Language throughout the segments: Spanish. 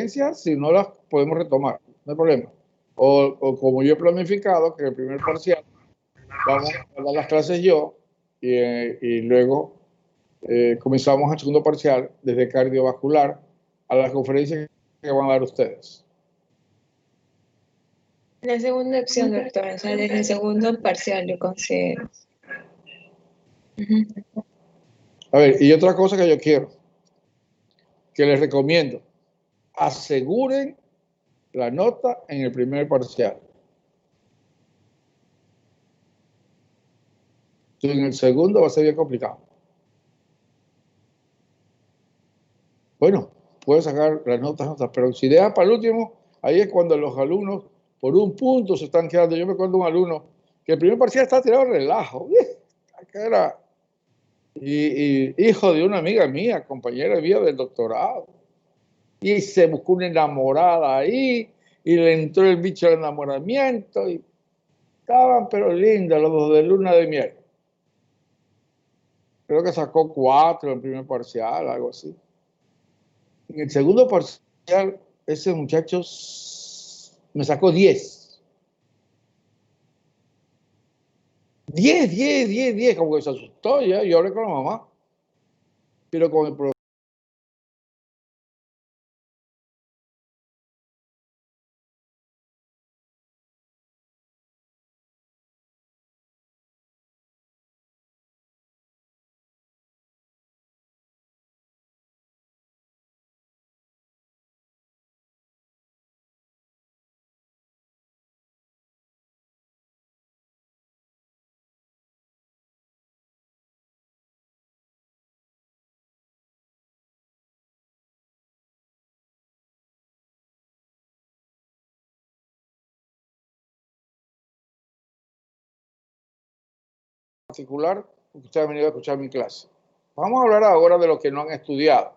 si no las podemos retomar, no hay problema. O como yo he planificado, que el primer parcial vamos a dar las clases yo y luego comenzamos el segundo parcial desde cardiovascular a las conferencias que van a dar ustedes. La segunda opción, doctor, o sea, desde el segundo parcial yo considero. A ver, y otra cosa que yo quiero, que les recomiendo, aseguren la nota en el primer parcial. En el segundo va a ser bien complicado. Bueno, puedes sacar las notas, pero si dejas para el último, ahí es cuando los alumnos por un punto se están quedando. Yo me acuerdo de un alumno que el primer parcial estaba tirado de relajo. Era hijo de una amiga mía, compañera mía del doctorado. Y se buscó una enamorada ahí y le entró el bicho del enamoramiento y estaban pero lindas los dos de luna de miel. Creo que sacó 4 en el primer parcial, algo así. En el segundo parcial, ese muchacho me sacó 10. 10, como que se asustó ya. Yo hablé con la mamá. Pero con el profesor. Particular, porque ustedes han venido a escuchar mi clase. Vamos a hablar ahora de lo que no han estudiado,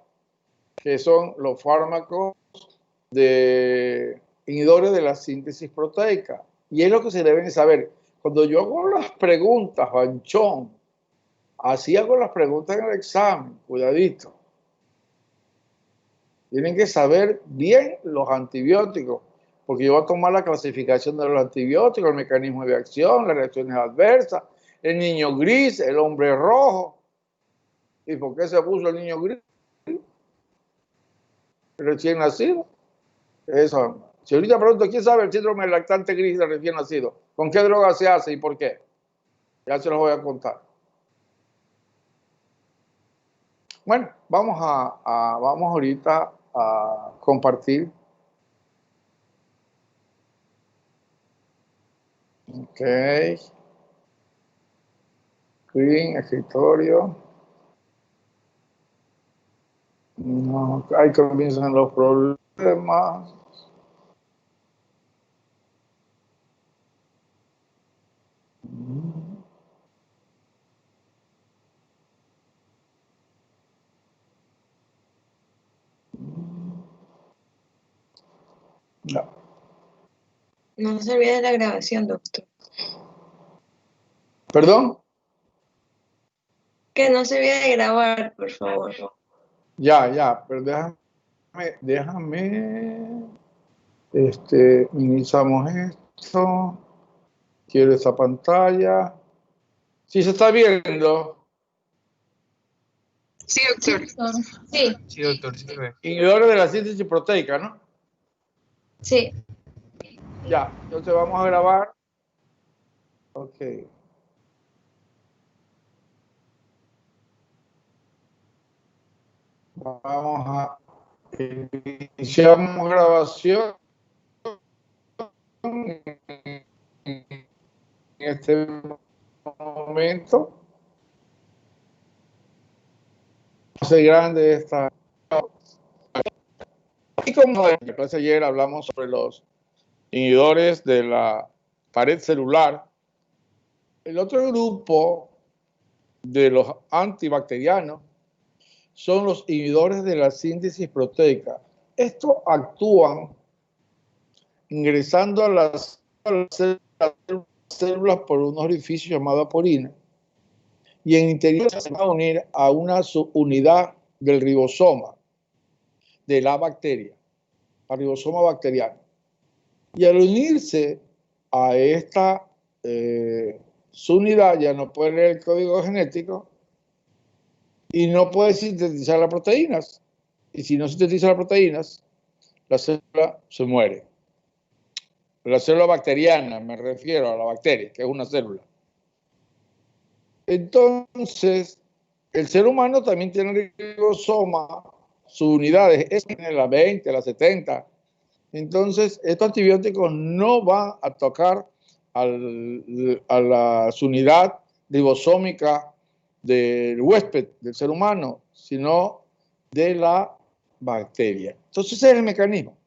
que son los fármacos de inhibidores de la síntesis proteica. Y es lo que se deben saber. Cuando yo hago las preguntas, Banchón, así hago las preguntas en el examen, cuidadito. Tienen que saber bien los antibióticos, porque yo voy a tomar la clasificación de los antibióticos, el mecanismo de acción, las reacciones adversas, el niño gris, el hombre rojo. ¿Y por qué se puso el niño gris? El recién nacido. Eso. Si ahorita pregunto, ¿quién sabe el síndrome del lactante gris del recién nacido? ¿Con qué droga se hace y por qué? Ya se los voy a contar. Bueno, vamos ahorita a compartir. Ok. Screen, escritorio. No, ahí comienzan los problemas. No. No se olvide de la grabación, doctor. ¿Perdón? Que no se olvide de grabar, por favor. Ya, pero déjame, minimizamos esto, quiero esa pantalla. ¿Sí se está viendo? Sí, doctor. Sí. Sí, doctor, sí se ve. Inhibidores de la síntesis proteica, ¿no? Sí. Ya, entonces vamos a grabar. Ok. Vamos a iniciamos grabación en este momento. Hace grande esta. Y como en la clase ayer hablamos sobre los inhibidores de la pared celular, el otro grupo de los antibacterianos son los inhibidores de la síntesis proteica. Estos actúan ingresando a las células por un orificio llamado aporina y en el interior se va a unir a una subunidad del ribosoma de la bacteria. al ribosoma bacteriano. Y al unirse a esta subunidad, ya no puede leer el código genético y no puede sintetizar las proteínas. Y si no sintetiza las proteínas, la célula se muere. La célula bacteriana, me refiero a la bacteria, que es una célula. Entonces, el ser humano también tiene ribosoma, sus unidades, es en la 20, la 70. Entonces, estos antibióticos no van a tocar a la unidad ribosómica del huésped, del ser humano, sino de la bacteria. Entonces, ese es el mecanismo.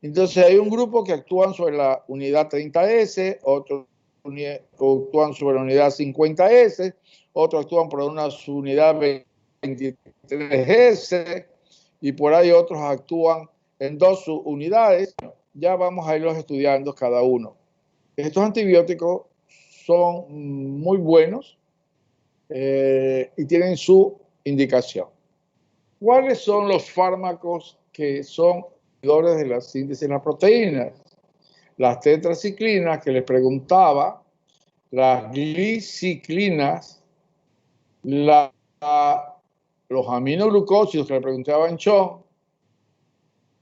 Entonces, hay un grupo que actúan sobre la unidad 30S, otros actúan sobre la unidad 50S, otros actúan por una unidad 23S, y por ahí otros actúan en 2 unidades. Ya vamos a irlos estudiando cada uno. Estos antibióticos son muy buenos y tienen su indicación. ¿Cuáles son los fármacos que son inhibidores de la síntesis de las proteínas? Las tetraciclinas, que les preguntaba, las gliciclinas, los aminoglucósidos, que le preguntaba en Chon,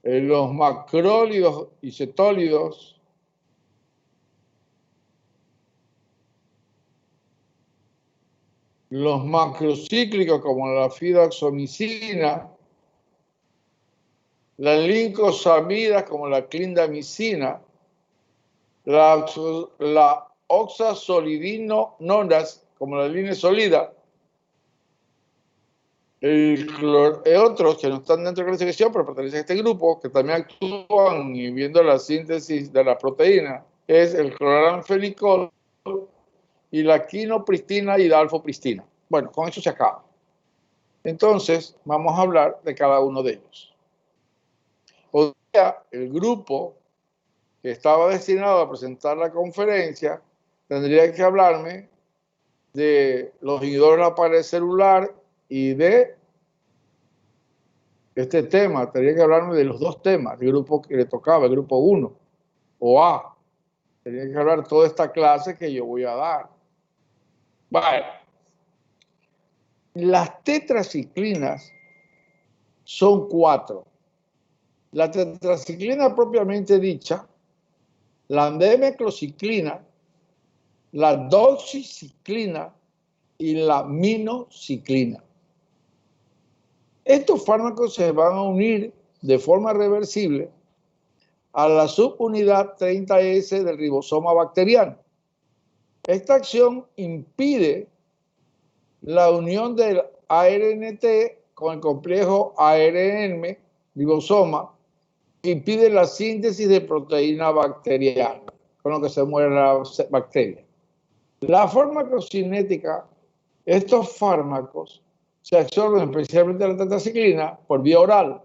los macrólidos y cetólidos, los macrocíclicos como la fidaxomicina, las lincosamidas como la clindamicina, la oxasolidinonas como la linesolida, otros que no están dentro de la clasificación, pero pertenecen a este grupo, que también actúan inhibiendo la síntesis de la proteína, es el cloranfenicol y la quinopristina y dalfopristina. Bueno, con eso se acaba. Entonces, vamos a hablar de cada uno de ellos. O sea, el grupo que estaba destinado a presentar la conferencia tendría que hablarme de los inhibidores de la pared celular y de este tema. Tendría que hablarme de los 2 temas, el grupo que le tocaba, el grupo 1 o A. Tendría que hablar toda esta clase que yo voy a dar. Bueno, las tetraciclinas son 4. La tetraciclina propiamente dicha, la demeclociclina, la doxiciclina y la minociclina. Estos fármacos se van a unir de forma reversible a la subunidad 30S del ribosoma bacteriano. Esta acción impide la unión del ARNT con el complejo ARN ribosoma, que impide la síntesis de proteína bacteriana, con lo que se muere la bacteria. La farmacocinética, estos fármacos se absorben especialmente la tetraciclina por vía oral.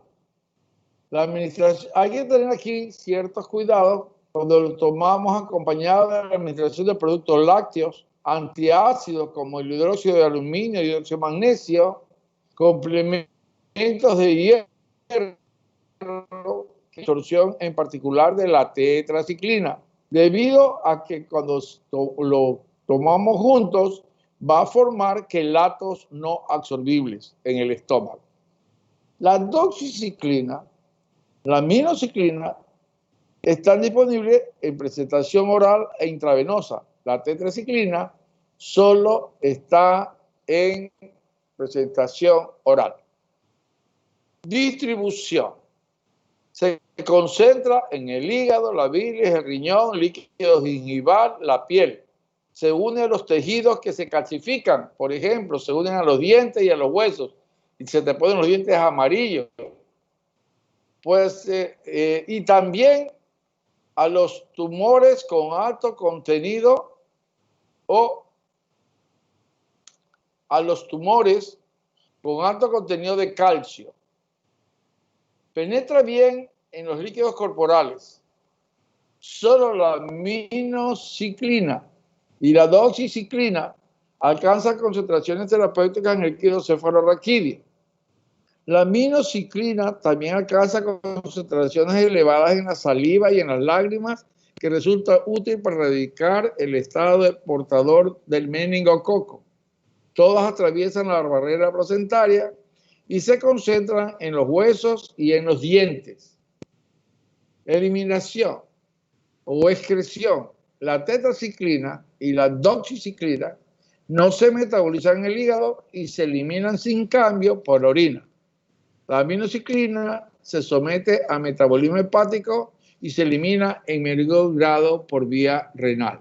La administración, hay que tener aquí ciertos cuidados cuando lo tomamos acompañado de la administración de productos lácteos, antiácidos como el hidróxido de aluminio y hidróxido de magnesio, complementos de hierro, absorción en particular de la tetraciclina, debido a que cuando lo tomamos juntos va a formar quelatos no absorbibles en el estómago. La doxiciclina, la minociclina están disponibles en presentación oral e intravenosa. La tetraciclina solo está en presentación oral. Distribución. Se concentra en el hígado, la bilis, el riñón, líquido gingival, la piel. Se une a los tejidos que se calcifican. Por ejemplo, se unen a los dientes y a los huesos. Y se te ponen los dientes amarillos. Pues, y también a los tumores con alto contenido o a los tumores con alto contenido de calcio. Penetra bien en los líquidos corporales. Solo la minociclina y la doxiciclina alcanzan concentraciones terapéuticas en el líquido cefalorraquídeo. La aminociclina también alcanza concentraciones elevadas en la saliva y en las lágrimas, que resulta útil para erradicar el estado de portador del meningococo. Todas atraviesan la barrera placentaria y se concentran en los huesos y en los dientes. Eliminación o excreción. La tetraciclina y la doxiciclina no se metabolizan en el hígado y se eliminan sin cambio por orina. La aminociclina se somete a metabolismo hepático y se elimina en menor grado por vía renal.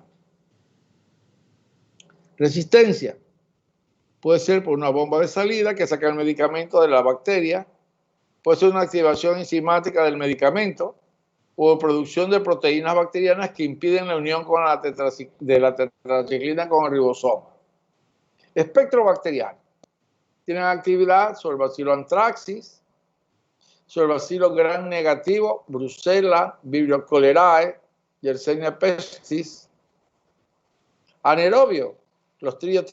Resistencia. Puede ser por una bomba de salida que saca el medicamento de la bacteria, puede ser una activación enzimática del medicamento o producción de proteínas bacterianas que impiden la unión con de la tetraciclina con el ribosoma. Espectro bacteriano. Tienen actividad sobre el bacilo anthracis, sobre el bacilo gram negativo, Brucella, Vibrio cholerae, Yersinia pestis. Anaerobio, Clostridium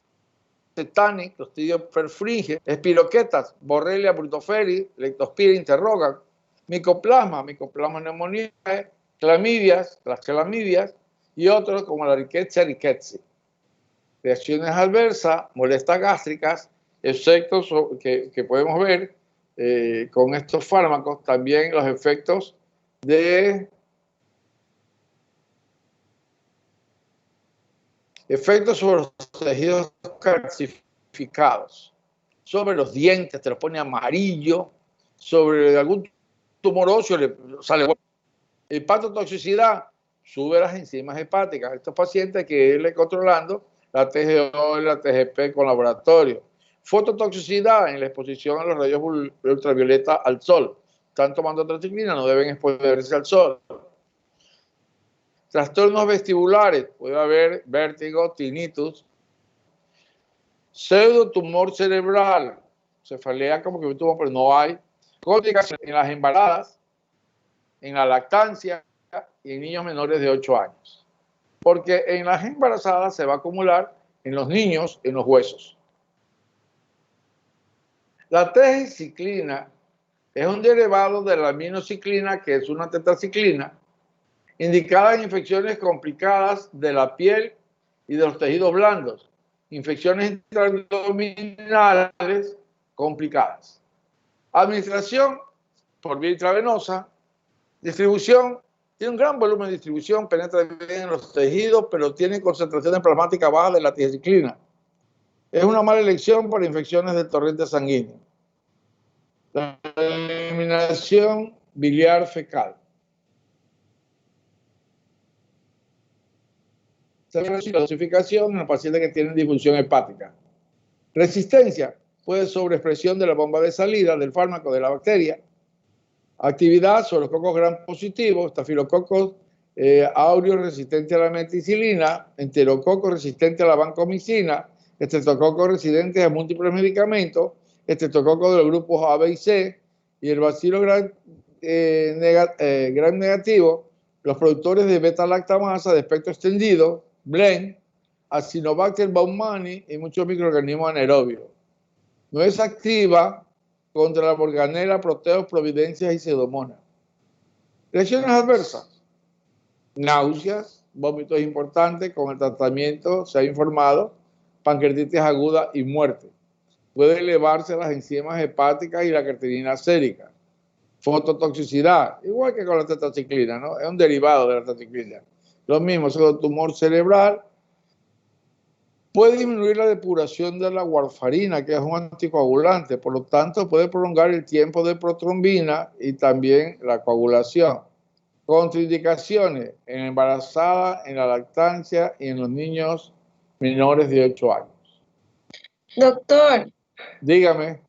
tetani, Clostridium perfringens, espiroquetas, Borrelia burgdorferi, Leptospira interroga, micoplasma pneumoniae, clamidias, las clamidias y otros como la Rickettsia rickettsii. Reacciones adversas, molestias gástricas, efectos que podemos ver con estos fármacos, también los efectos de sobre los tejidos calcificados, sobre los dientes, te los pone amarillo, sobre algún tumor óseo le sale hepatotoxicidad, sube las enzimas hepáticas. Estos pacientes hay que irle controlando la TGO y la TGP con laboratorio. Fototoxicidad en la exposición a los rayos ultravioleta al sol. Están tomando tetraciclina, no deben exponerse al sol. Trastornos vestibulares, puede haber vértigo, tinnitus, pseudotumor cerebral, cefalea como que un tumor, pero no hay. Complicaciones en las embarazadas, en la lactancia y en niños menores de 8 años. Porque en las embarazadas se va a acumular en los niños, en los huesos. La tetraciclina es un derivado de la aminociclina, que es una tetraciclina, indicada en infecciones complicadas de la piel y de los tejidos blandos, infecciones intraabdominales complicadas. Administración por vía intravenosa, distribución, tiene un gran volumen de distribución, penetra bien en los tejidos, pero tiene concentraciones plasmáticas bajas de la tetraciclina. Es una mala elección para infecciones del torrente sanguíneo. La eliminación biliar fecal. La dosificación en los pacientes que tienen disfunción hepática. Resistencia, puede sobreexpresión de la bomba de salida del fármaco de la bacteria. Actividad sobre los cocos gram positivos, estafilococos aureus resistente a la meticilina, enterococos resistente a la vancomicina, estreptococos resistentes a múltiples medicamentos, estreptococos de los grupos A, B y C, y el bacilo gram negativo, los productores de beta-lactamasa de espectro extendido, Blend, Acinetobacter baumannii y muchos microorganismos anaerobios. No es activa contra la Morganella, Proteus, Providencia y Pseudomonas. Reacciones adversas. Náuseas, vómitos importantes, con el tratamiento se ha informado, pancreatitis aguda y muerte. Puede elevarse las enzimas hepáticas y la creatinina sérica. Fototoxicidad, igual que con la tetraciclina, ¿no? Es un derivado de la tetraciclina. Lo mismo, tumor cerebral. Puede disminuir la depuración de la warfarina, que es un anticoagulante, por lo tanto puede prolongar el tiempo de protrombina y también la coagulación. Contraindicaciones en embarazada, en la lactancia y en los niños menores de 8 años. Doctor. Dígame.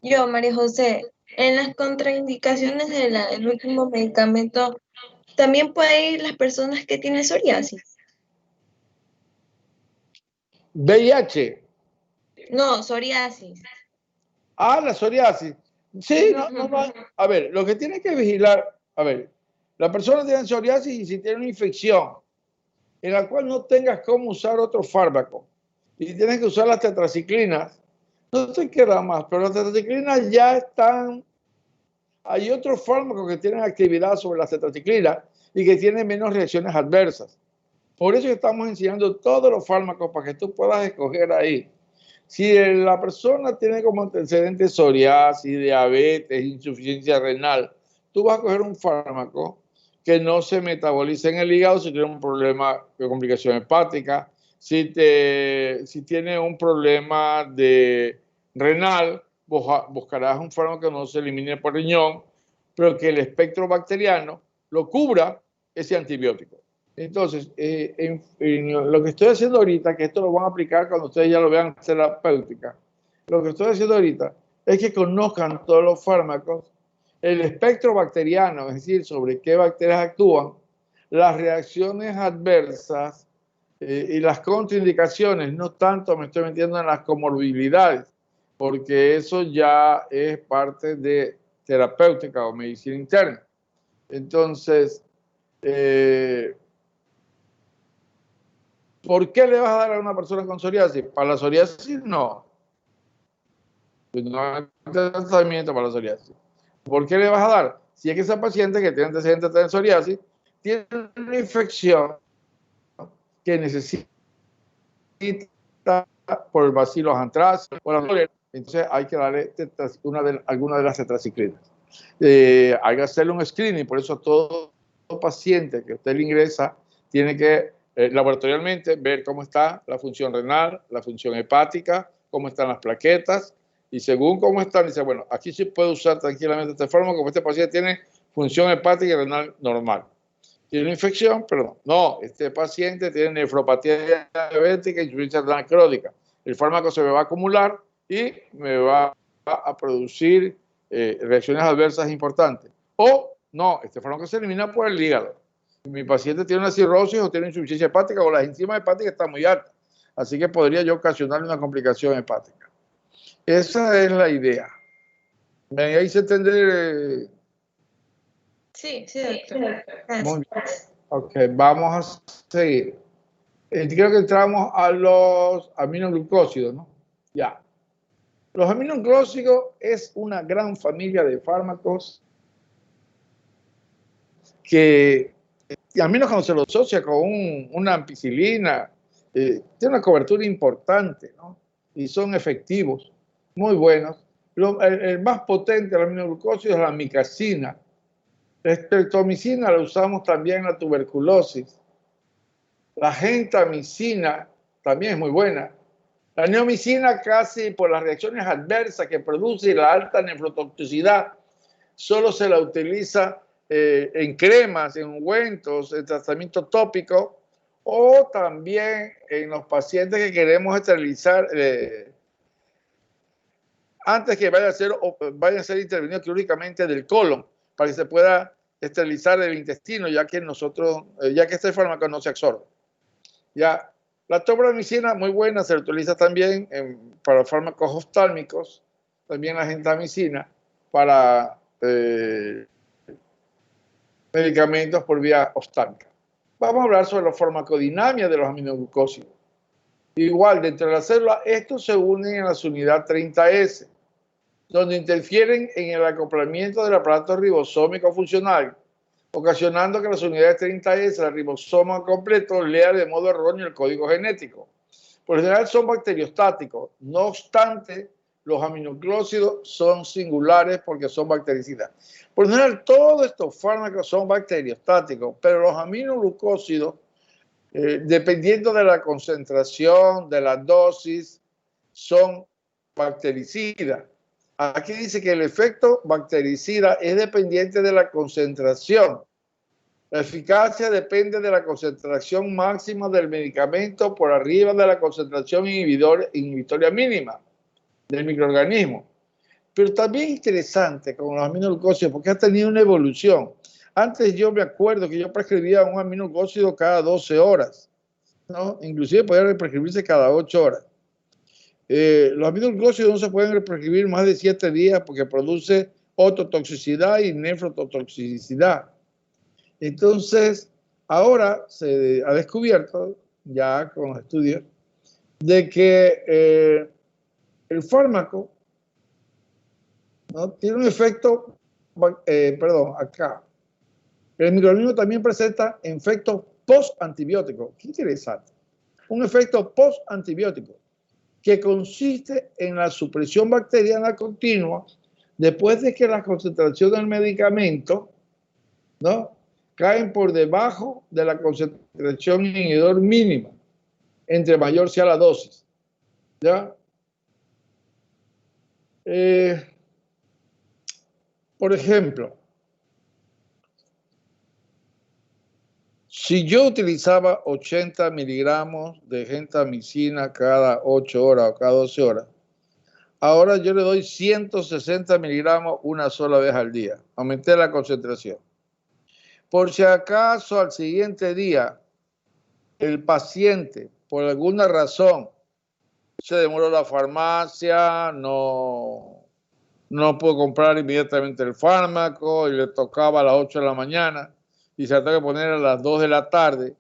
Yo, María José, en las contraindicaciones del último medicamento, ¿también pueden ir las personas que tienen psoriasis? VIH. No, psoriasis. Ah, la psoriasis. Sí, no. A ver, lo que tiene que vigilar, a ver, la persona tiene psoriasis y si tiene una infección en la cual no tengas cómo usar otro fármaco y tienes que usar las tetraciclinas, No te queda más, pero las tetraciclinas ya están. Hay otros fármacos que tienen actividad sobre la tetraciclina y que tienen menos reacciones adversas. Por eso estamos enseñando todos los fármacos para que tú puedas escoger ahí. Si la persona tiene como antecedente psoriasis, diabetes, insuficiencia renal, tú vas a coger un fármaco que no se metabolice en el hígado si tiene un problema de complicación hepática, si tiene un problema de renal, buscarás un fármaco que no se elimine por riñón, pero que el espectro bacteriano lo cubra ese antibiótico. Entonces, en lo que estoy haciendo ahorita, que esto lo van a aplicar cuando ustedes ya lo vean en terapéutica, lo que estoy haciendo ahorita es que conozcan todos los fármacos, el espectro bacteriano, es decir, sobre qué bacterias actúan, las reacciones adversas y las contraindicaciones. No tanto me estoy metiendo en las comorbilidades, porque eso ya es parte de terapéutica o medicina interna. Entonces, ¿por qué le vas a dar a una persona con psoriasis? Para la psoriasis, no. No hay tratamiento para la psoriasis. ¿Por qué le vas a dar? Si es que esa paciente que tiene antecedentes de psoriasis tiene una infección que necesita por el bacillus anthracis, entonces hay que darle alguna de las tetraciclinas. Hay que hacerle un screening, por eso todo paciente que usted le ingresa tiene que laboratorialmente ver cómo está la función renal, la función hepática, cómo están las plaquetas, y según cómo están, dice, bueno, aquí sí puede usar tranquilamente este fármaco, como este paciente tiene función hepática y renal normal. Tiene una infección, pero no, este paciente tiene nefropatía diabética y insuficiencia renal crónica. El fármaco se me va a acumular y me va a producir reacciones adversas importantes. O no, este fármaco se elimina por el hígado. Mi paciente tiene una cirrosis o tiene insuficiencia hepática o las enzimas hepáticas están muy altas. Así que podría yo ocasionarle una complicación hepática. Esa es la idea. ¿Me hice entender? Sí, sí, doctor. Muy bien. Ok, vamos a seguir. Creo que entramos a los aminoglucósidos, ¿no? Ya. Los aminoglucósidos es una gran familia de fármacos que, a menos cuando se lo asocia con una ampicilina, tiene una cobertura importante, ¿no? Y son efectivos, muy buenos. El más potente del aminoglucósido es la micacina. La streptomicina la usamos también en la tuberculosis. La gentamicina también es muy buena. La neomicina, casi por las reacciones adversas que produce y la alta nefrotoxicidad, solo se la utiliza en cremas, en ungüentos, en tratamiento tópico o también en los pacientes que queremos esterilizar antes que vayan a ser intervenidos quirúrgicamente del colon para que se pueda esterilizar el intestino, ya que este fármaco no se absorbe. Ya, la tobramicina, muy buena, se utiliza también para fármacos oftálmicos, también la gentamicina para medicamentos por vía oftálmica. Vamos a hablar sobre la farmacodinamia de los aminoglucósidos. Igual, dentro de la célula, estos se unen en la unidad 30S, donde interfieren en el acoplamiento del aparato ribosómico funcional, ocasionando que las unidades 30S, el ribosoma completo, lea de modo erróneo el código genético. Por lo general son bacteriostáticos, no obstante, los aminoglucósidos son singulares porque son bactericidas. Por lo general, todos estos fármacos son bacteriostáticos, pero los aminoglucósidos, dependiendo de la concentración, de la dosis, son bactericidas. Aquí dice que el efecto bactericida es dependiente de la concentración. La eficacia depende de la concentración máxima del medicamento por arriba de la concentración inhibitoria mínima del microorganismo. Pero también interesante con los aminoglucósidos porque ha tenido una evolución. Antes yo me acuerdo que yo prescribía un aminoglucósido cada 12 horas, ¿no? Inclusive podía prescribirse cada 8 horas. Los aminoglucósidos no se pueden prescribir más de 7 días porque produce ototoxicidad y nefrotoxicidad. Entonces, ahora se ha descubierto, ya con los estudios, de que el fármaco, ¿no?, tiene un efecto, acá. El microorganismo también presenta efectos post-antibióticos. Qué interesante. Un efecto post-antibiótico que consiste en la supresión bacteriana continua después de que la concentración del medicamento, ¿no?, caen por debajo de la concentración inhibidor mínima, entre mayor sea la dosis. ¿Ya? Por ejemplo, si yo utilizaba 80 miligramos de gentamicina cada 8 horas o cada 12 horas, ahora yo le doy 160 miligramos una sola vez al día. Aumenté la concentración. Por si acaso al siguiente día el paciente, por alguna razón, se demoró a la farmacia, no pudo comprar inmediatamente el fármaco y le tocaba a las 8 de la mañana y se tenía que poner a las 2 de la tarde,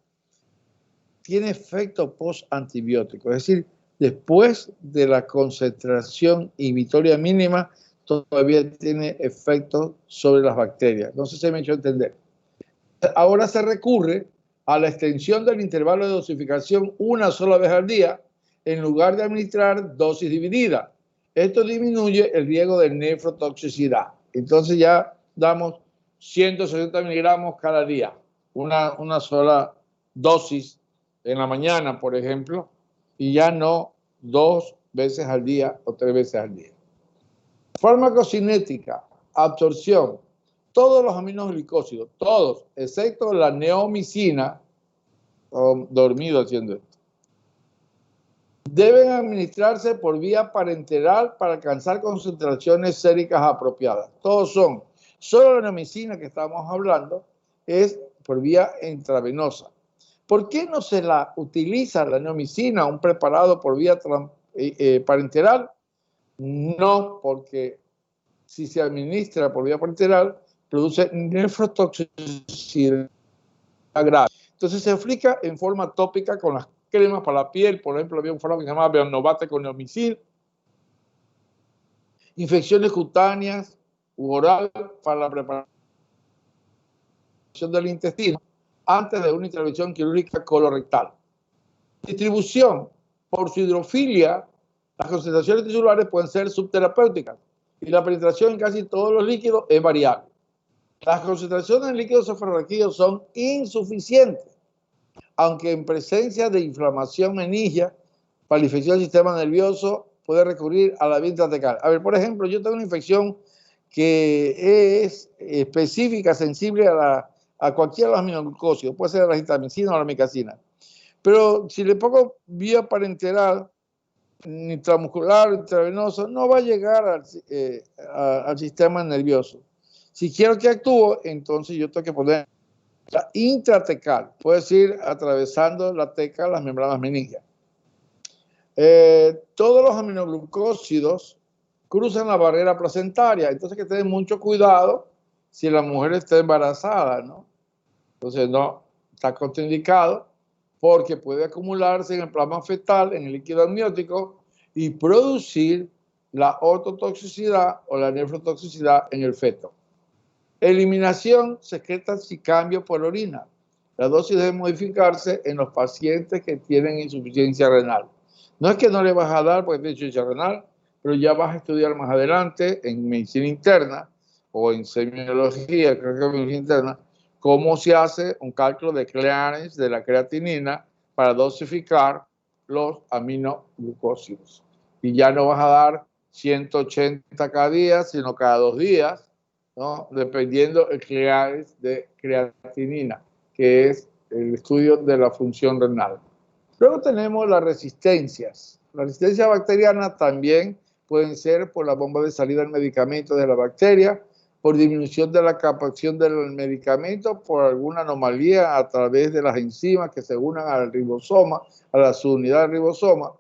tiene efecto post-antibiótico. Es decir, después de la concentración inhibitoria mínima, todavía tiene efecto sobre las bacterias. No sé si me he hecho entender. Ahora se recurre a la extensión del intervalo de dosificación una sola vez al día, en lugar de administrar dosis dividida. Esto disminuye el riesgo de nefrotoxicidad. Entonces ya damos 160 miligramos cada día, una sola dosis en la mañana, por ejemplo, y ya no 2 veces al día o 3 veces al día. Farmacocinética, absorción. Todos los aminoglicósidos, todos, excepto la neomicina, dormido haciendo esto, deben administrarse por vía parenteral para alcanzar concentraciones séricas apropiadas. Todos son. Solo la neomicina que estamos hablando es por vía intravenosa. ¿Por qué no se la utiliza la neomicina, un preparado por vía parenteral? No, porque si se administra por vía parenteral, produce nefrotoxicidad grave. Entonces se aplica en forma tópica con las cremas para la piel. Por ejemplo, había un fármaco que se llamaba Beonovate con neomicil. Infecciones cutáneas u oral para la preparación del intestino antes de una intervención quirúrgica colorectal. Distribución. Por su hidrofilia, las concentraciones tisulares pueden ser subterapéuticas y la penetración en casi todos los líquidos es variable. Las concentraciones en líquidos cefalorraquídeos son insuficientes, aunque en presencia de inflamación meningia para la infección del sistema nervioso puede recurrir a la vía intratecal. A ver, por ejemplo, yo tengo una infección que es específica, sensible a cualquiera de los aminoglucósidos, puede ser la gentamicina o la micacina. Pero si le pongo vía parenteral, intramuscular, intravenoso, no va a llegar al sistema nervioso. Si quiero que actúe, entonces yo tengo que poner la intratecal, puede ir atravesando la teca, las membranas meningias. Todos los aminoglucósidos cruzan la barrera placentaria, entonces hay que tener mucho cuidado si la mujer está embarazada, ¿no? Entonces no, está contraindicado porque puede acumularse en el plasma fetal, en el líquido amniótico y producir la ototoxicidad o la nefrotoxicidad en el feto. Eliminación secreta sin cambio por orina. La dosis debe modificarse en los pacientes que tienen insuficiencia renal. No es que no le vas a dar porque tiene insuficiencia renal, pero ya vas a estudiar más adelante en medicina interna o en semiología, creo que en medicina interna, cómo se hace un cálculo de clearance de la creatinina para dosificar los aminoglucósidos. Y ya no vas a dar 180 cada día, sino cada 2 días, ¿no?, dependiendo el clearance de creatinina, que es el estudio de la función renal. Luego tenemos las resistencias. Las resistencias bacterianas también pueden ser por la bomba de salida del medicamento de la bacteria, por disminución de la captación del medicamento, por alguna anomalía a través de las enzimas que se unan al ribosoma, a la subunidad del ribosoma,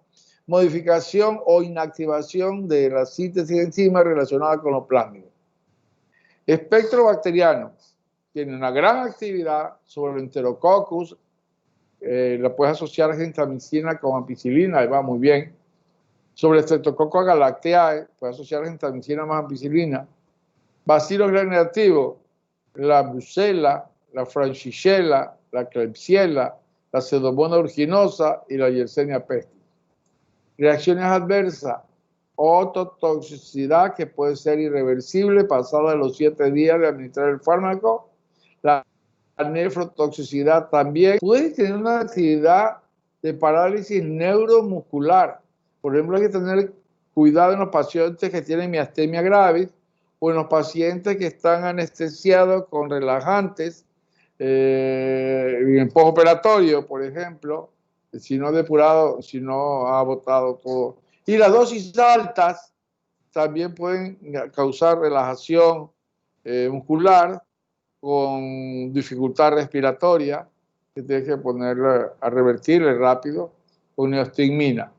modificación o inactivación de la síntesis de enzimas relacionada con los plásmidos. Espectro bacteriano tiene una gran actividad sobre el Enterococcus, la puedes asociar a gentamicina con ampicilina, y va muy bien. sobre Streptococcus galacteae, puede asociar gentamicina más ampicilina, bacilos gram negativos, la brucela, la francisella, la klebsiella, la pseudomonas aeruginosa y la Yersinia pestis. Reacciones adversas, ototoxicidad que puede ser irreversible pasada los 7 días de administrar el fármaco. La nefrotoxicidad también puede tener una actividad de parálisis neuromuscular. Por ejemplo, hay que tener cuidado en los pacientes que tienen miastenia gravis o en los pacientes que están anestesiados con relajantes, en postoperatorio, por ejemplo, si no ha depurado, si no ha botado todo. Y las dosis altas también pueden causar relajación muscular con dificultad respiratoria, que tiene que ponerle a revertirle rápido con neostigmina.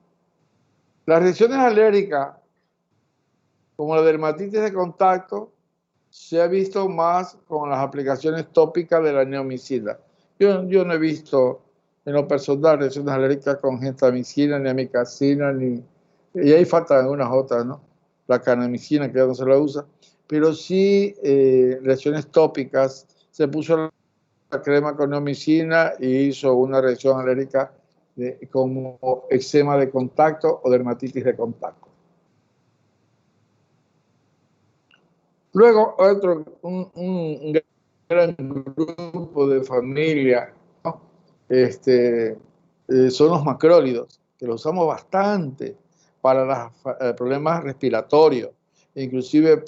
Las reacciones alérgicas, como la dermatitis de contacto, se ha visto más con las aplicaciones tópicas de la neomicina. Yo no he visto en lo personal reacciones alérgicas con gentamicina, ni amicacina, y ahí faltan algunas otras, ¿no? La kanamicina, que ya no se la usa, pero sí reacciones tópicas. Se puso la crema con neomicina y hizo una reacción alérgica como eczema de contacto o dermatitis de contacto. Luego, un gran grupo de familia, ¿no? Son los macrólidos, que los usamos bastante para los problemas respiratorios, inclusive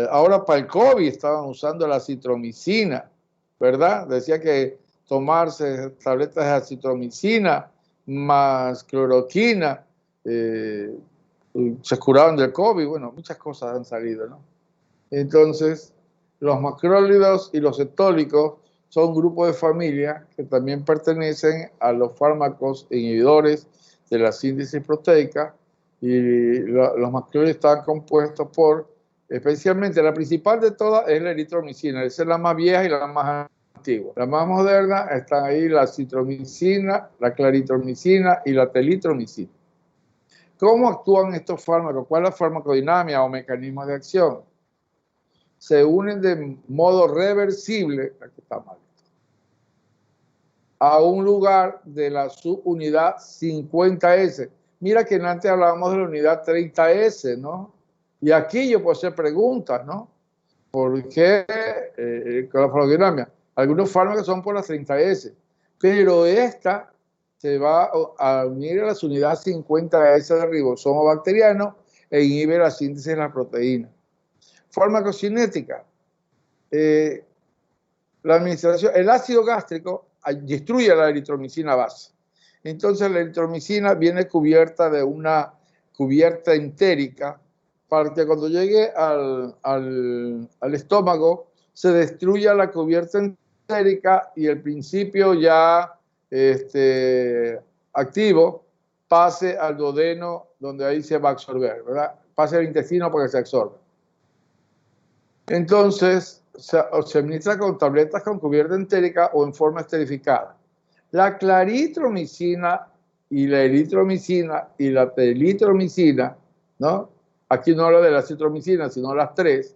ahora para el COVID estaban usando la acitromicina, ¿verdad? Decía que tomarse tabletas de acitromicina más cloroquina, se curaban del COVID. Bueno, muchas cosas han salido, ¿no? Entonces, los macrólidos y los cetólicos son grupos de familia que también pertenecen a los fármacos inhibidores de la síntesis proteica, y los macrólidos están compuestos por, especialmente la principal de todas es la eritromicina. Esa es la más vieja y la más antigua. La más moderna están ahí la citromicina, la claritromicina y la telitromicina. ¿Cómo actúan estos fármacos? ¿Cuál es la farmacodinámica o mecanismo de acción? Se unen de modo reversible, aquí está mal, a un lugar de la subunidad 50S. Mira que antes hablábamos de la unidad 30S, ¿no? Y aquí yo puedo hacer preguntas, ¿no? ¿Por qué con la farmacodinámica? Algunos fármacos son por las 30S, pero esta se va a unir a las unidades 50S del ribosomo bacteriano e inhibe la síntesis de la proteína. Farmacocinética. La administración, el ácido gástrico destruye la eritromicina base. Entonces la eritromicina viene cubierta de una cubierta entérica para que cuando llegue al estómago se destruya la cubierta entérica y el principio ya activo pase al duodeno, donde ahí se va a absorber, ¿verdad? Pase al intestino para que se absorba. Entonces, se administra con tabletas con cubierta entérica o en forma esterificada. La claritromicina y la eritromicina y la telitromicina, ¿no? Aquí no hablo de la citromicina, sino las tres.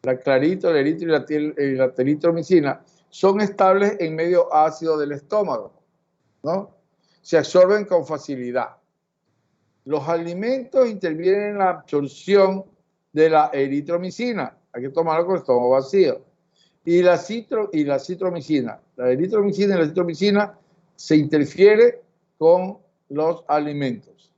La clarito, la eritro y la telitromicina son estables en medio ácido del estómago, ¿no? Se absorben con facilidad. Los alimentos intervienen en la absorción de la eritromicina. Hay que tomarlo con el estómago vacío. Y la citromicina. La eritromicina y la citromicina se interfiere con los alimentos.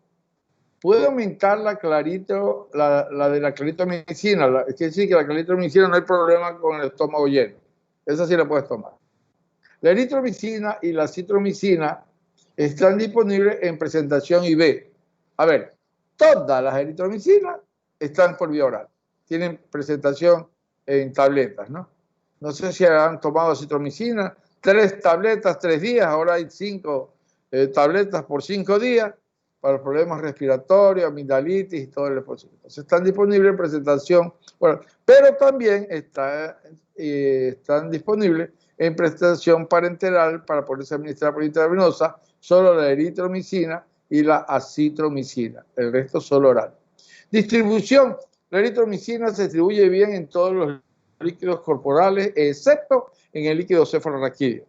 Puede aumentar la de la claritromicina. Es decir, que la claritromicina no hay problema con el estómago lleno. Esa sí la puedes tomar. La eritromicina y la citromicina están disponibles en presentación IV. A ver, todas las eritromicinas están por vía oral. Tienen presentación en tabletas, ¿no? No sé si han tomado citromicina, 3 tabletas, 3 días, ahora hay 5 tabletas por 5 días para los problemas respiratorios, amigdalitis y todo el posible. Entonces están disponibles en presentación, bueno, pero también están disponibles en presentación parenteral para poderse administrar por intravenosa, solo la eritromicina y la acitromicina. El resto solo oral. Distribución. La eritromicina se distribuye bien en todos los líquidos corporales, excepto en el líquido cefalorraquídeo.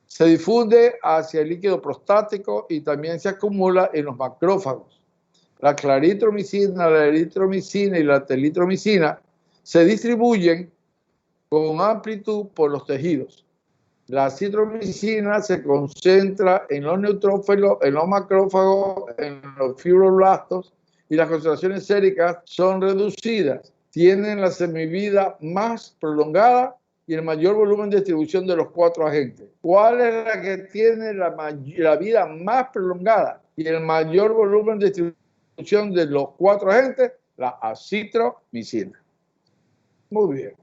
Se difunde hacia el líquido prostático y también se acumula en los macrófagos. La claritromicina, la eritromicina y la telitromicina se distribuyen con amplitud por los tejidos. La acitromicina se concentra en los neutrófilos, en los macrófagos, en los fibroblastos, y las concentraciones séricas son reducidas. Tienen la semivida más prolongada y el mayor volumen de distribución de los 4 agentes. ¿Cuál es la que tiene la vida más prolongada y el mayor volumen de distribución de los 4 agentes? La acitromicina. Muy bien.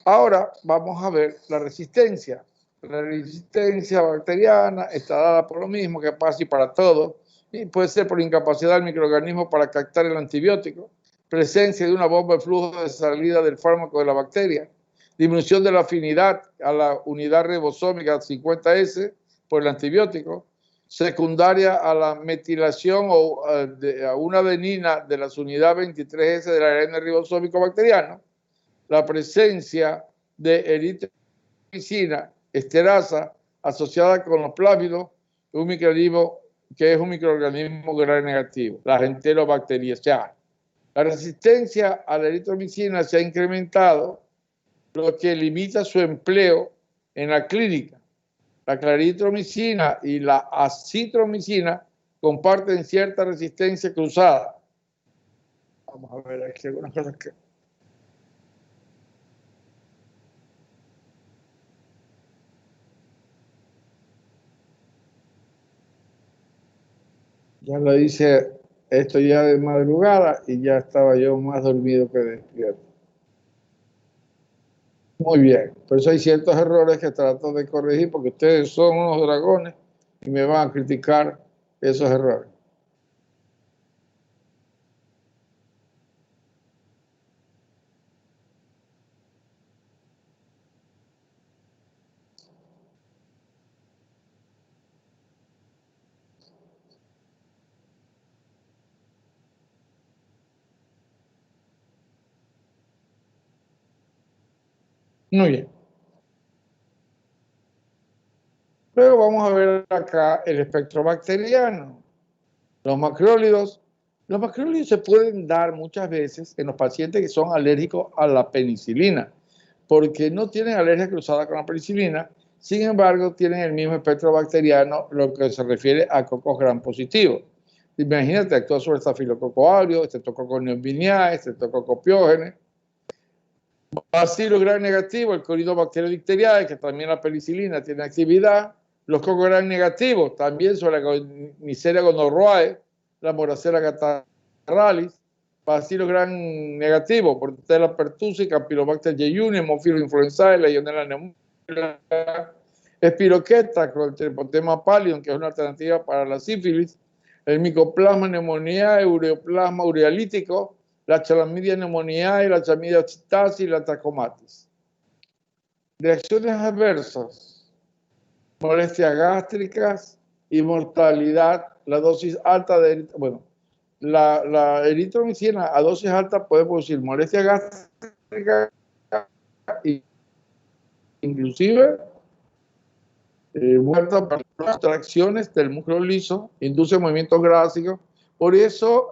Ahora vamos a ver la resistencia. La resistencia bacteriana está dada por lo mismo que pasa y para todo, y puede ser por incapacidad del microorganismo para captar el antibiótico, presencia de una bomba de flujo de salida del fármaco de la bacteria, disminución de la afinidad a la unidad ribosómica 50S por el antibiótico, secundaria a la metilación o a una adenina de la unidad 23S del ARN ribosómico bacteriano, la presencia de eritromicina esterasa asociada con los plámidos, un microorganismo que es un microorganismo gram negativo, la Enterobacteriaceae. La resistencia a la eritromicina se ha incrementado, lo que limita su empleo en la clínica. La claritromicina y la acitromicina comparten cierta resistencia cruzada. Vamos a ver aquí algunas cosas que... Ya lo hice esto ya de madrugada y ya estaba yo más dormido que despierto. Muy bien, por eso hay ciertos errores que trato de corregir porque ustedes son unos dragones y me van a criticar esos errores. Muy bien. Luego vamos a ver acá el espectro bacteriano. Los macrólidos. Los macrólidos se pueden dar muchas veces en los pacientes que son alérgicos a la penicilina, porque no tienen alergia cruzada con la penicilina, sin embargo tienen el mismo espectro bacteriano, lo que se refiere a cocos gram positivos. Imagínate, actúa sobre Staphylococcus aureus, Streptococcus pneumoniae, Streptococcus pyogenes. Bacillus gram negativo, el Corynebacterium dicteriae, que también la penicilina tiene actividad. Los cocos gram negativos, también sobre la Neisseria gonorrhoeae, la Moracella catarrhalis. Bacillus gram negativo, Bordetella pertussis, Campylobacter jejuni, Haemophilus influenzae, Legionella pneumonia, Spiroqueta, Clostridium pallidum, que es una alternativa para la sífilis, el Mycoplasma pneumoniae, Ureoplasma urealítico, la Chlamydia pneumoniae, la Chlamydia psittacis y la Trachomatis. Reacciones adversas, molestias gástricas y mortalidad. La dosis alta de, bueno, la eritromicina a dosis alta puede producir molestias gástricas e inclusive muerta por contracciones del músculo liso, induce movimientos gástricos. Por eso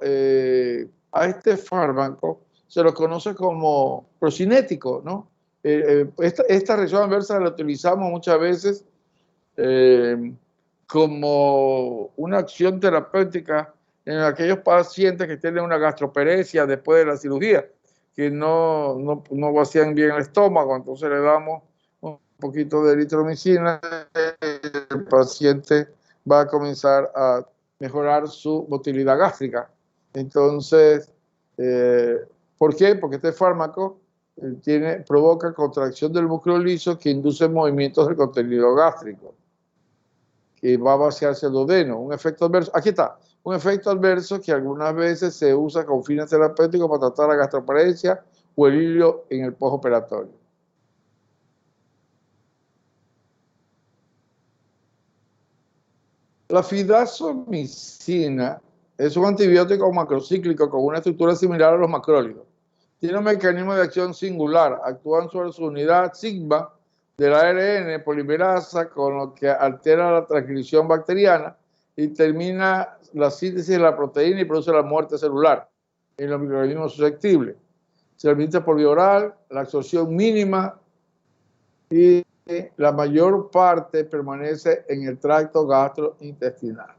a este fármaco se lo conoce como procinético, ¿no? Esta reacción adversa la utilizamos muchas veces como una acción terapéutica en aquellos pacientes que tienen una gastroparesia después de la cirugía, que no vacían bien el estómago, entonces le damos un poquito de eritromicina, el paciente va a comenzar a mejorar su motilidad gástrica. Entonces, ¿por qué? Porque este fármaco provoca contracción del músculo liso que induce movimientos del contenido gástrico, que va a vaciarse el duodeno. Un efecto adverso, aquí está, un efecto adverso que algunas veces se usa con fines terapéuticos para tratar la gastroparesia o el hilio en el postoperatorio. La fidazomicina es un antibiótico macrocíclico con una estructura similar a los macrólidos. Tiene un mecanismo de acción singular. Actúan sobre su unidad sigma del ARN polimerasa, con lo que altera la transcripción bacteriana y termina la síntesis de la proteína y produce la muerte celular en los microorganismos susceptibles. Se administra por vía oral, la absorción mínima y la mayor parte permanece en el tracto gastrointestinal.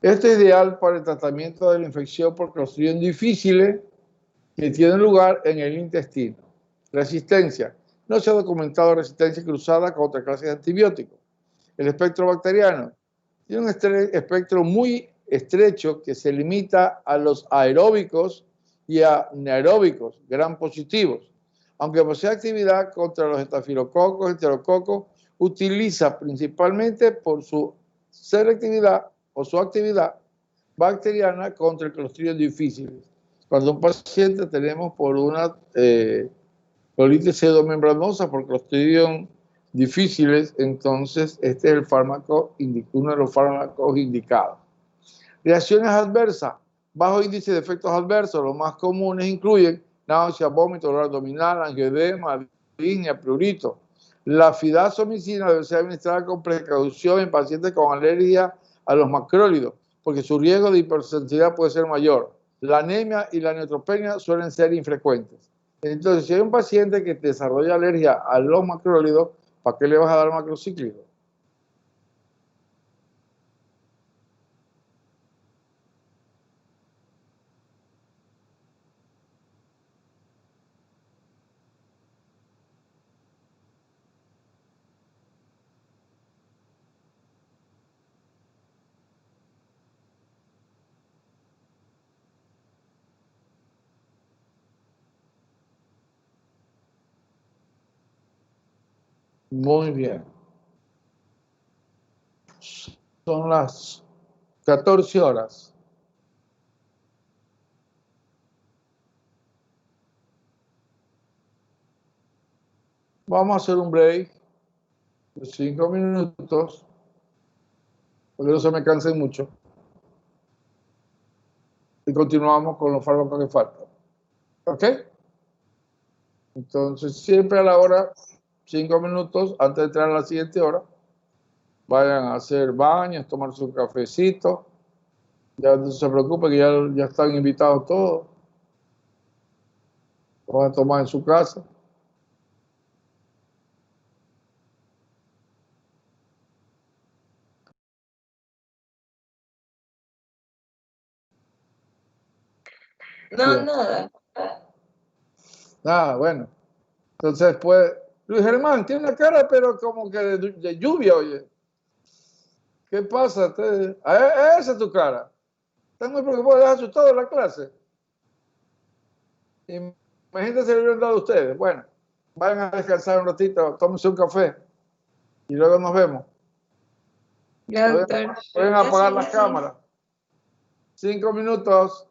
Esto es ideal para el tratamiento de la infección por Clostridium difficile que tiene lugar en el intestino. Resistencia. No se ha documentado resistencia cruzada contra clases de antibióticos. El espectro bacteriano tiene un espectro muy estrecho que se limita a los aeróbicos y a anaeróbicos, gram positivos. Aunque posee actividad contra los estafilococos, enterococos, utiliza principalmente por su selectividad o su actividad bacteriana contra el Clostridium difficile. Cuando un paciente tenemos por una colitis pseudomembranosa por Clostridium difficile, entonces este es el fármaco, uno de los fármacos indicados. Reacciones adversas, bajo índice de efectos adversos, los más comunes incluyen náusea, vómito, dolor abdominal, angioedema, disnea, prurito. La fidazomicina debe ser administrada con precaución en pacientes con alergia a los macrólidos, porque su riesgo de hipersensibilidad puede ser mayor. La anemia y la neutropenia suelen ser infrecuentes. Entonces, si hay un paciente que desarrolla alergia a los macrólidos, ¿para qué le vas a dar macrocíclico? Muy bien. Son las 14 horas. Vamos a hacer un break de 5 minutos, porque no se me cansen mucho. Y continuamos con los fármacos que faltan. ¿Ok? Entonces, siempre a la hora, 5 minutos antes de entrar a la siguiente hora, vayan a hacer baños, tomar su cafecito. Ya no se preocupen que ya están invitados todos. Lo van a tomar en su casa. No, Bien. nada. Ah, bueno. Entonces, pues, Luis Germán tiene una cara, pero como que de lluvia, oye. ¿Qué pasa? Esa es tu cara. Estás muy preocupado, dejas asustado en la clase. Imagínate si le hubieran dado a ustedes. Bueno, vayan a descansar un ratito, tómense un café y luego nos vemos. Ya, doctor. Pueden apagar las Gracias. cámaras. 5 minutos.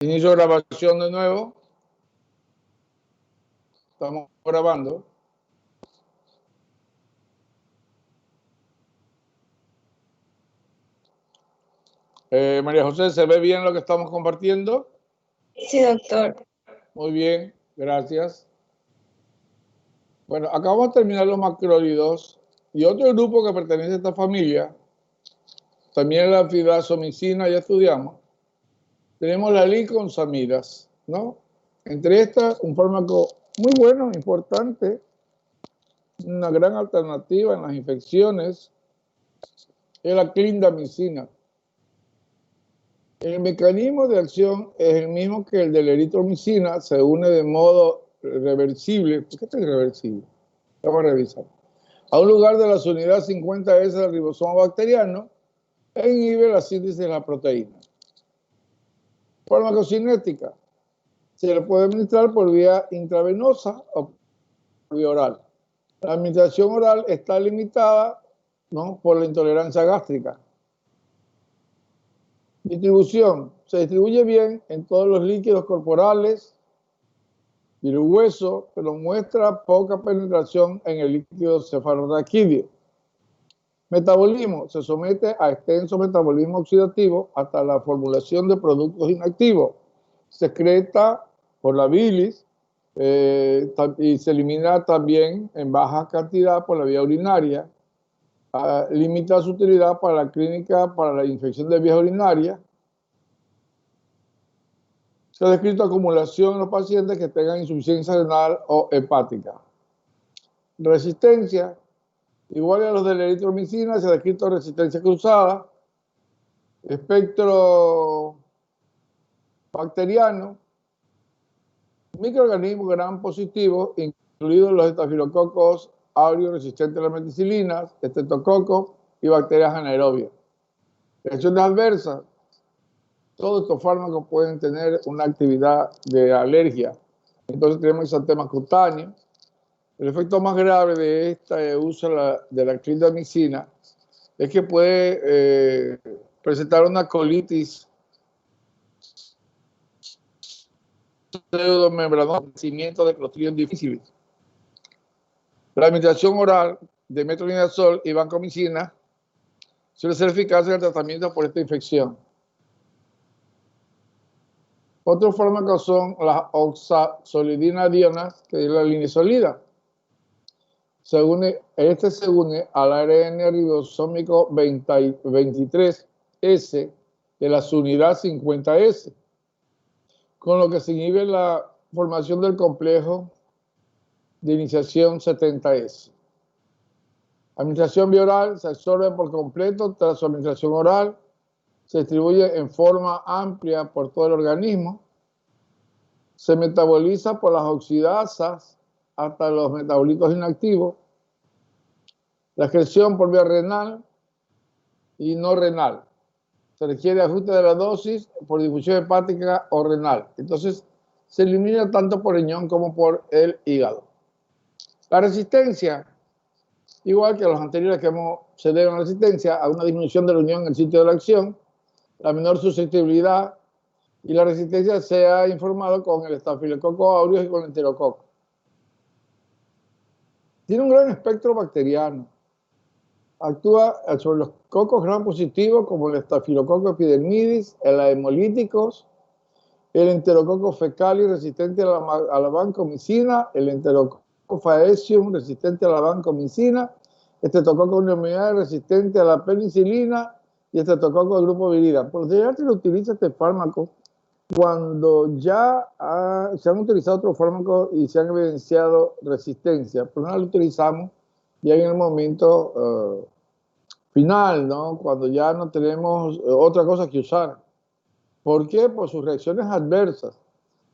Inicio grabación de nuevo. Estamos grabando. María José, ¿se ve bien lo que estamos compartiendo? Sí, doctor. Muy bien, gracias. Bueno, acabamos de terminar los macrólidos y otro grupo que pertenece a esta familia, también la fidazomicina, ya estudiamos. Tenemos la liconsamidas, ¿no? Entre estas, un fármaco muy bueno, importante, una gran alternativa en las infecciones, es la clindamicina. El mecanismo de acción es el mismo que el de la eritromicina, se une de modo reversible. ¿Por qué está irreversible? Vamos a revisar. A un lugar de las unidades 50S del ribosoma bacteriano e inhibe la síntesis de la proteína. Farmacocinética. Se le puede administrar por vía intravenosa o por vía oral. La administración oral está limitada, ¿no?, por la intolerancia gástrica. Distribución. Se distribuye bien en todos los líquidos corporales y el hueso, pero muestra poca penetración en el líquido cefalorraquídeo. Metabolismo. Se somete a extenso metabolismo oxidativo hasta la formulación de productos inactivos. Secreta por la bilis y se elimina también en baja cantidad por la vía urinaria. Limita su utilidad para la clínica, para la infección de vías urinarias. Se ha descrito acumulación en los pacientes que tengan insuficiencia renal o hepática. Resistencia. Igual a los de la eritromicina, se ha descrito resistencia cruzada. Espectro bacteriano. Microorganismos gram positivos, incluidos los estafilococos aureus resistentes a la meticilina, estreptococos y bacterias anaerobias. Reacciones adversas. Todos estos fármacos pueden tener una actividad de alergia. Entonces tenemos exantemas cutáneos. El efecto más grave de este uso de la clindamicina es que puede presentar una colitis pseudomembranosa, crecimiento de Clostridium difficile. La administración oral de metronidazol y vancomicina suele ser eficaz en el tratamiento por esta infección. Otros fármacos son las oxazolidinadionas, que es la linezolida. Se une al ARN ribosómico 23S de la unidad 50S, con lo que se inhibe la formación del complejo de iniciación 70S. Administración bioral. Se absorbe por completo tras su administración oral. Se distribuye en forma amplia por todo el organismo. Se metaboliza por las oxidasas hasta los metabolitos inactivos. La excreción por vía renal y no renal. Se requiere ajuste de la dosis por difusión hepática o renal. Entonces, se elimina tanto por riñón como por el hígado. La resistencia, igual que los anteriores que se debe a la resistencia, a una disminución de la unión en el sitio de la acción, la menor susceptibilidad, y la resistencia se ha informado con el estafilococo aureus y con el enterococo. Tiene un gran espectro bacteriano. Actúa sobre los cocos gram positivos como el estafilococo epidermidis, el hemolíticos, el enterococo fecalis resistente a la vancomicina, el enterococo faecium resistente a la vancomicina, estreptococo pneumoniae resistente a la penicilina y estreptococo del grupo virida. Por lo general se utiliza este fármaco cuando ya se han utilizado otros fármacos y se han evidenciado resistencia. Por lo general lo utilizamos ya en el momento final, ¿no?, cuando ya no tenemos otra cosa que usar. ¿Por qué? Por sus reacciones adversas.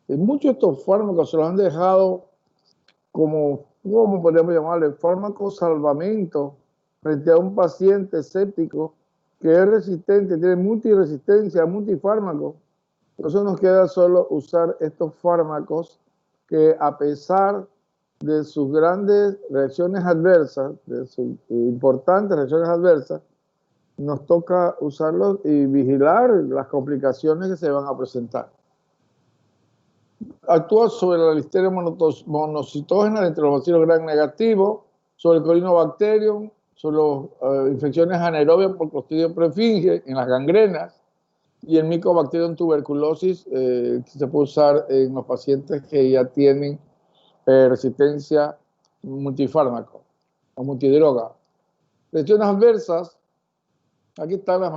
Y muchos de estos fármacos se los han dejado como podríamos llamarle, fármaco salvamento frente a un paciente escéptico que es resistente, tiene multiresistencia, multifármaco. Entonces nos queda solo usar estos fármacos que, a pesar de sus grandes reacciones adversas, de sus importantes reacciones adversas, nos toca usarlos y vigilar las complicaciones que se van a presentar. actúa sobre la listeria monocitógena entre los bacilos gram negativos, sobre el Corynebacterium, sobre las infecciones anaerobias por Clostridium perfringens en las gangrenas, y el Mycobacterium tuberculosis, que se puede usar en los pacientes que ya tienen resistencia multifármaco o multidroga. Reacciones adversas, aquí están las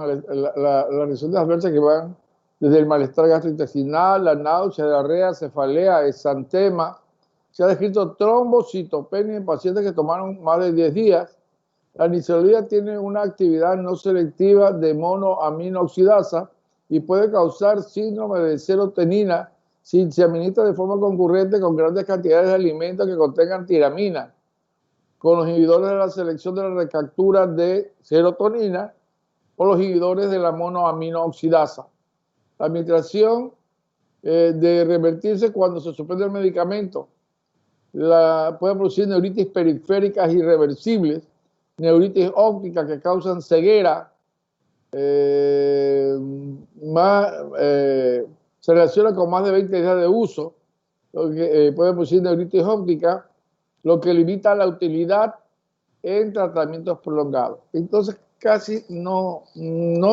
reacciones adversas que van desde el malestar gastrointestinal, la náusea, diarrea, cefalea, exantema. Se ha descrito trombocitopenia en pacientes que tomaron más de 10 días. La nisolida tiene una actividad no selectiva de monoaminoxidasa y puede causar síndrome de serotonina si se administra de forma concurrente con grandes cantidades de alimentos que contengan tiramina, con los inhibidores de la selección de la recaptura de serotonina o los inhibidores de la monoaminoxidasa. La administración de revertirse cuando se suspende el medicamento puede producir neuritis periféricas irreversibles, neuritis óptica que causan ceguera, se relaciona con más de 20 días de uso, lo que puede producir neuritis óptica, lo que limita la utilidad en tratamientos prolongados. Entonces casi no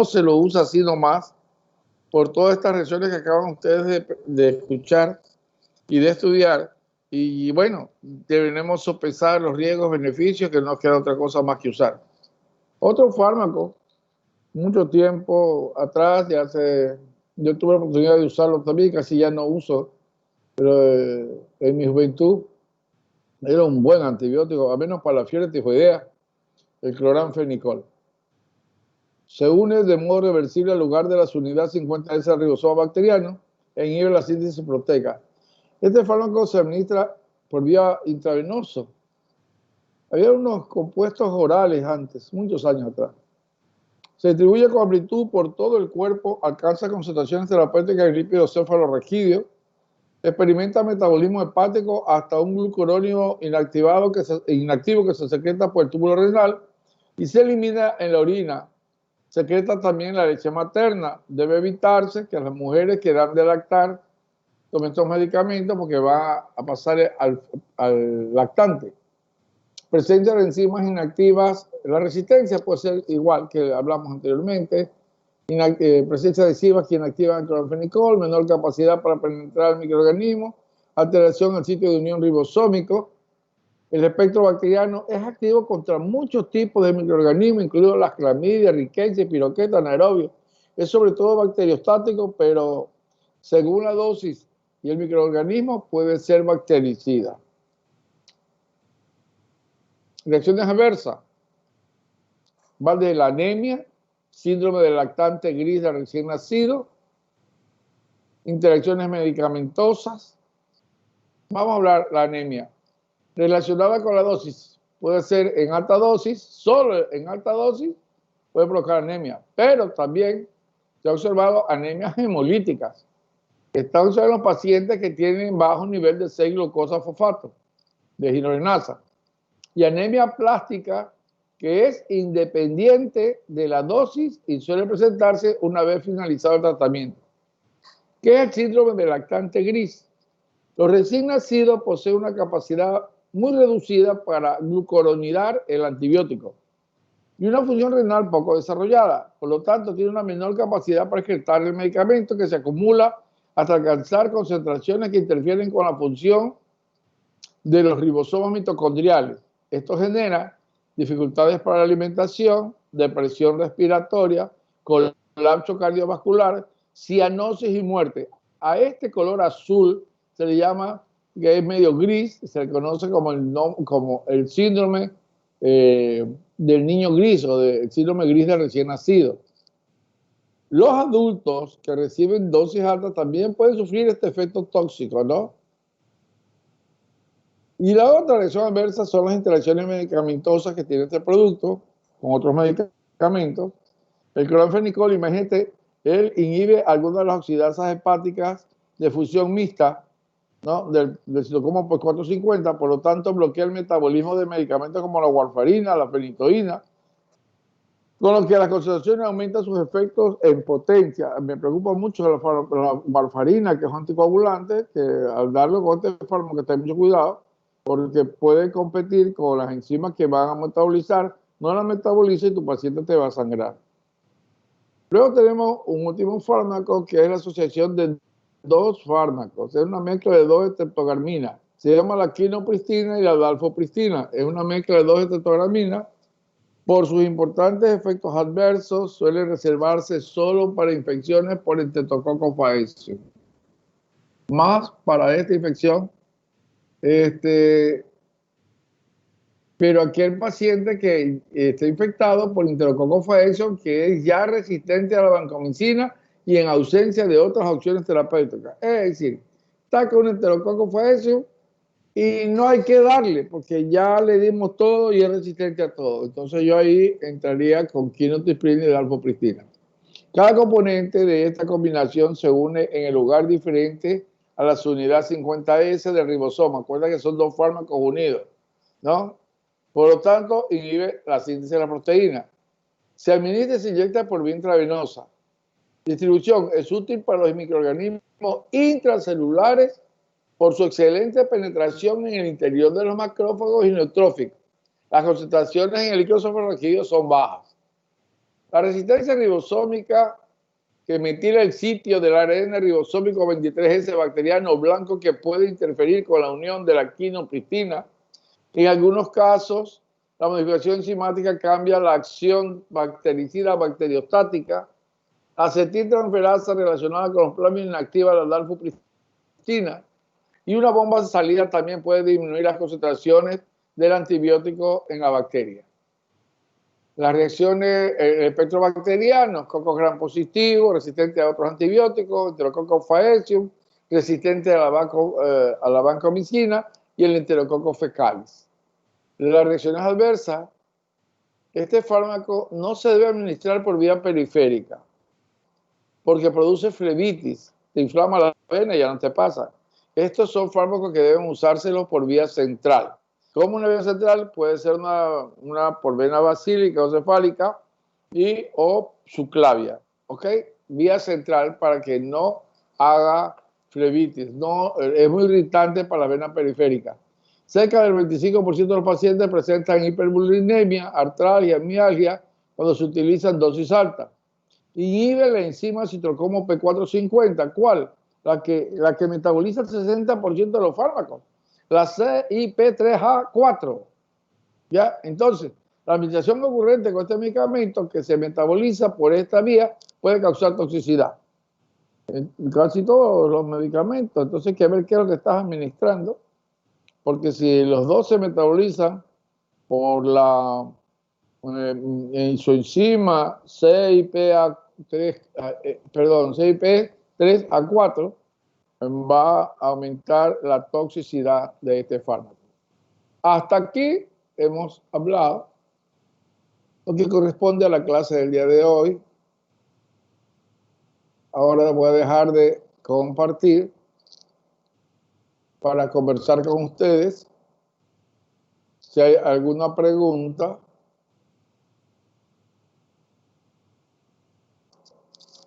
se lo usa así nomás por todas estas reacciones que acaban ustedes de escuchar y de estudiar. Y bueno, debemos sopesar los riesgos, beneficios, que no queda otra cosa más que usar. Otro fármaco, mucho tiempo atrás, yo tuve la oportunidad de usarlo también, casi ya no uso, pero en mi juventud era un buen antibiótico, al menos para la fiebre tifoidea, el cloranfenicol. Se une de modo reversible al lugar de las unidades 50S del ribosoma bacteriano e inhibe la síntesis proteica. Este fármaco se administra por vía intravenosa. Había unos compuestos orales antes, muchos años atrás. Se distribuye con amplitud por todo el cuerpo, alcanza concentraciones terapéuticas en lípido cefalorraquídeo, experimenta metabolismo hepático hasta un glucurónido inactivo que se secreta por el túbulo renal y se elimina en la orina. Secreta también la leche materna. Debe evitarse que las mujeres que dan de lactar tomen estos medicamentos porque va a pasar al lactante. Presencia de enzimas inactivas. La resistencia puede ser igual que hablamos anteriormente. Presencia de enzimas que inactivan el cloranfenicol, menor capacidad para penetrar el microorganismo, alteración del sitio de unión ribosómico. El espectro bacteriano es activo contra muchos tipos de microorganismos, incluidos las clamidias, rickettsia, piroqueta, anaerobios. Es sobre todo bacteriostático, pero según la dosis y el microorganismo puede ser bactericida. Reacciones adversas. Va de la anemia, síndrome del lactante gris del recién nacido, interacciones medicamentosas. Vamos a hablar de la anemia. Relacionada con la dosis, puede ser en alta dosis, solo en alta dosis puede provocar anemia, pero también se ha observado anemias hemolíticas. Están en los pacientes que tienen bajo nivel de 6-glucosa-fosfato, de hidrogenasa, y anemia plástica, que es independiente de la dosis y suele presentarse una vez finalizado el tratamiento. ¿Qué es el síndrome del lactante gris? Los recién nacidos poseen una capacidad muy reducida para glucuronidar el antibiótico y una función renal poco desarrollada. Por lo tanto, tiene una menor capacidad para excretar el medicamento, que se acumula hasta alcanzar concentraciones que interfieren con la función de los ribosomas mitocondriales. Esto genera dificultades para la alimentación, depresión respiratoria, colapso cardiovascular, cianosis y muerte. A este color azul se le llama, que es medio gris, se le conoce como el síndrome del niño gris o del síndrome gris del recién nacido. Los adultos que reciben dosis altas también pueden sufrir este efecto tóxico, ¿no? Y la otra reacción adversa son las interacciones medicamentosas que tiene este producto con otros medicamentos. El cloranfenicol, imagínate, él inhibe algunas de las oxidasas hepáticas de función mixta, ¿no? del citocromo por 450, por lo tanto bloquea el metabolismo de medicamentos como la warfarina, la fenitoína, con lo que las concentraciones aumentan sus efectos en potencia. Me preocupa mucho la warfarina, que es un anticoagulante, que al darlo con este fármaco, que ten mucho cuidado, porque puede competir con las enzimas que van a metabolizar, no las metaboliza y tu paciente te va a sangrar. Luego tenemos un último fármaco que es la asociación de dos fármacos, es una mezcla de dos estreptogarminas. Se llama la quinopristina y la dalfopristina. Es una mezcla de dos estreptogarminas. Por sus importantes efectos adversos, suele reservarse solo para infecciones por Streptococcus faecium. Más para esta infección, pero aquel paciente que esté infectado por Enterococcus faecium, que es ya resistente a la vancomicina y en ausencia de otras opciones terapéuticas. Es decir, está con Enterococcus faecium y no hay que darle, porque ya le dimos todo y es resistente a todo. Entonces yo ahí entraría con quinotiprina y dalfopristina. Cada componente de esta combinación se une en el lugar diferente a la unidad 50S del ribosoma. Acuerda que son dos fármacos unidos, ¿no? Por lo tanto, inhibe la síntesis de la proteína. Se administra y se inyecta por vía intravenosa. Distribución es útil para los microorganismos intracelulares por su excelente penetración en el interior de los macrófagos y neutróficos. Las concentraciones en el líquido cefalorraquídeo son bajas. La resistencia ribosómica que metila el sitio del ARN ribosómico 23S bacteriano blanco que puede interferir con la unión de la quinopristina. En algunos casos, la modificación enzimática cambia la acción bactericida bacteriostática. Acetiltransferasa relacionada con los plasminas inactivas de la dalfopristina. Y una bomba de salida también puede disminuir las concentraciones del antibiótico en la bacteria. Las reacciones, el espectro bacteriano, Coccus gram positivo, resistente a otros antibióticos, Enterococcus faecium, resistente a la vancomicina y el Enterococcus fecalis. Las reacciones adversas, este fármaco no se debe administrar por vía periférica, porque produce flebitis, te inflama la vena y ya no te pasa. Estos son fármacos que deben usárselos por vía central. Como una vía central puede ser una por vena basílica o cefálica o subclavia, ¿ok? Vía central para que no haga flebitis. No, es muy irritante para la vena periférica. Cerca del 25% de los pacientes presentan hiperbilinemia, artralgia, mialgia cuando se utilizan dosis altas. Inhibe la enzima citocromo P450. ¿Cuál? La que metaboliza el 60% de los fármacos. La CYP3A4. ¿Ya? Entonces, la administración concurrente con este medicamento que se metaboliza por esta vía puede causar toxicidad. En casi todos los medicamentos. Entonces hay que ver qué es lo que estás administrando. Porque si los dos se metabolizan por en su enzima CYP3A4, va a aumentar la toxicidad de este fármaco. Hasta aquí hemos hablado lo que corresponde a la clase del día de hoy. Ahora voy a dejar de compartir para conversar con ustedes. Si hay alguna pregunta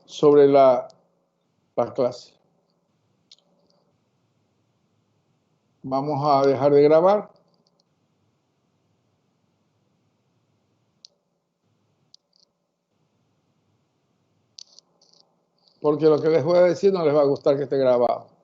sobre la clase. Vamos a dejar de grabar. Porque lo que les voy a decir no les va a gustar que esté grabado.